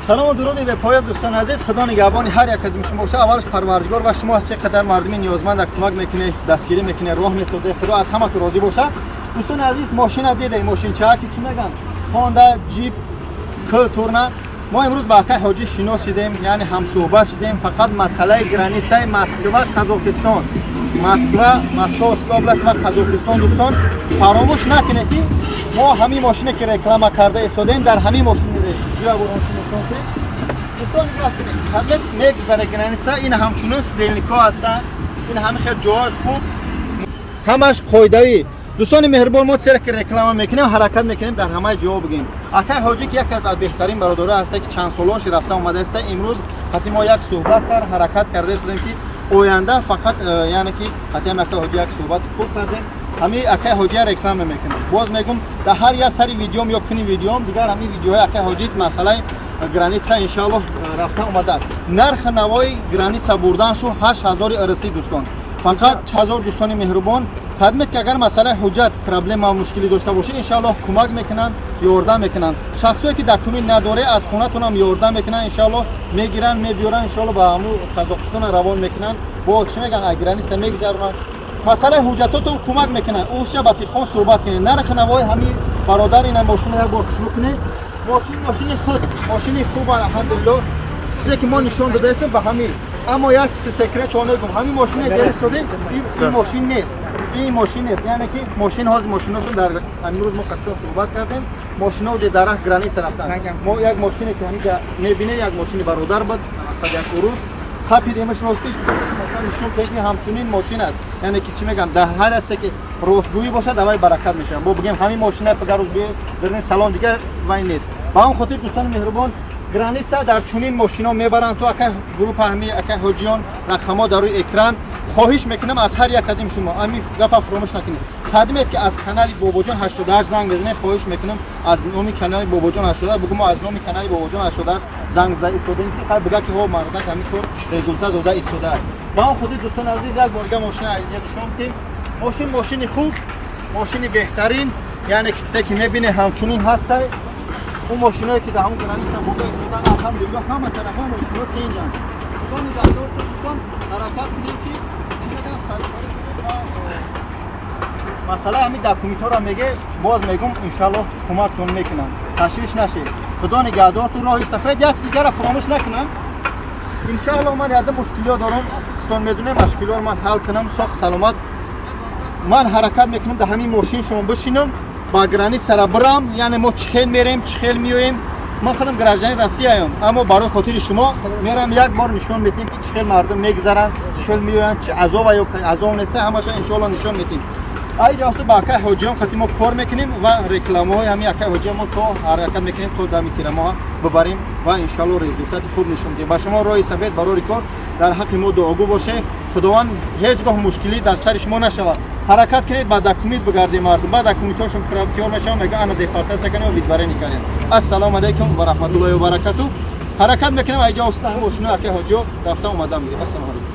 سلام و درود به پای دوستان عزیز. خدا نگهبان هر یک کدوم شما باشه. اولش پروردگار و شما از چقدر مردمی نیازمند کمک میکنه، دستگیری میکنه، راه میسازه. خدا از همه تو راضی باشه. دوستان عزیز ماشین دیده، ماشین چه چی میگن؟ خوندا جیپ کلتورنا. ما امروز با آقای حاجی شناسیدیم، یعنی هم صحبت شدیم. فقط مسئله گرانیتسای مسکو قزاقستان، مسکو اوبلاست و قزاقستان دوستان فراموش نکنید که ما همین ماشینی که رکلام کرده ایستادیم در همین ماشین یا دوستان خدمت میگذره گرانیتسا. این همچنان سدلنیکا هستن، این همه خیلی جای خوب همش قاعده‌ای. دوستان مهربان ما سر که رکلام میکنیم حرکت میکنیم در همه جا بگیم. آقای حاجی که یکی از بهترین برادرها هست که چند سالش رفته اومده است، امروز خاطر ما یک صحبت کرد، حرکت کرده شدیم که آینده فقط یعنی که خاطر آقای حاجی یک صحبت خوب کردیم. همین آقای حاجی رکلام میکنیم. باز میگم در هر یک سری ویدیوم یا کنی ویدیوم دیگر همین ویدیوهای آقای حاجی مسئله گرانیتسا ان شاء الله رفته اومده. نرخ نوای گرانیتسا بردن شو 8000 ارسی دوستان. فقط 8000 دوستان مهربان خدمت که اگر مسئله حجت پرابلم و مشکلی داشته باشه ان شاء الله کمک میکنن، یاردم میکنن. شخصی که دکومنت نداره از خونتون هم یاردم میکنن ان شاء الله، میگیرن میبرن ان شاء الله با همون قزاقستان روان میکنن. با چی میگن گرانیتسا میگذرونن. مسئله حجتاتون کمک میکنن. اوش با تلفن صحبت کنید. نرخ نوای همین برادر این ماشین یک بار شروع کنید. ماشین خود ماشین خوب الحمدلله. چیزی که ما نشون داده است به همین. اما یک سکرت چونه گم همین ماشین درست شده. این ماشین نیست. این ماشین نیست. یعنی که ماشین ها ماشیناشون در امروز ما قطعا صحبت کردیم. ماشینا در درخت گرانیت رفتن. ما یک ماشین که همین میبینه یک ماشین برادر بود. مثلا یک روز خپی دیمش راستش مثلا نشون که همچنین ماشین است. یعنی که چی میگن در هر حدی که روزگویی باشه دوای برکت میشه. ما بگیم همین ماشین پدر روزگویی در این سالن دیگر وای نیست. با هم خاطر دوستان مهربان گرانیتسا در چنین ماشینا میبرن تو اکه گروه همین اکه حاجیان رقم‌ها در روی اکران. خواهش میکنم از هر یک کدوم شما همین گپ فراموش نکنید. خدمت که از کانال باباجان 88 زنگ بزنید. خواهش میکنم از نام کانال باباجان 88 بگم ما از نام کانال باباجان 88 زنگ زده ایستادیم که خب بگه که ها مردک همین کار رزولت داده ایستاده. با هم خود دوستان عزیز یک بارگه ماشین عزیز نشون ماشین خوب، ماشین بهترین، یعنی کسی که میبینه همچنین هست. اون ماشینایی که در همون گرانیتسا بوده ایستادن الحمدلله همه طرفا ماشینا تینجن. خدا نگهدار دوستان حرکت کنیم که مسئله همین دکومنت‌ها را میگه. باز میگم ان شاء الله کمکتون میکنم، تشویش نشید. خدا نگهدار تو راه سفید. یک دیگر فراموش نکنن. ان شاء الله من یاد مشکلات دارم، خودتون میدونه مشکلات من حل کنم ساخت سلامت. من حرکت میکنم در همین ماشین شما بشینم با گرانیتسا برم، یعنی ما چخیل میریم چخیل میایم. من خودم گراجانی روسیه ام، اما برای خاطر شما میرم یک بار نشون میدیم که چخیل مردم میگذرن چخیل میاین، چه عذاب یا عذاب نیست همش ان شاء الله نشون میدیم. ای جاسو با آقای حاجیان خاطر ما کار میکنیم و رکلام‌های همین آقای حاجی ما تو حرکت میکنیم تو دمی تیر ما ببریم و ان شاء الله رزولت خوب نشون میدیم. با شما راه سفید برای کار در حق ما دعاگو باشه. خداوند هیچگاه مشکلی در سر شما نشود. حرکت کنید با دکومنت بگردید مردم. بعد دکومنتاشون پرابتیور میشن میگه انا دیپارتاس کنه و ویدواری نکنه. السلام علیکم و رحمت الله و برکاته. حرکت میکنیم اینجا اصلا ماشینا آقای حاجی رفته اومدن میگه. السلام علیکم.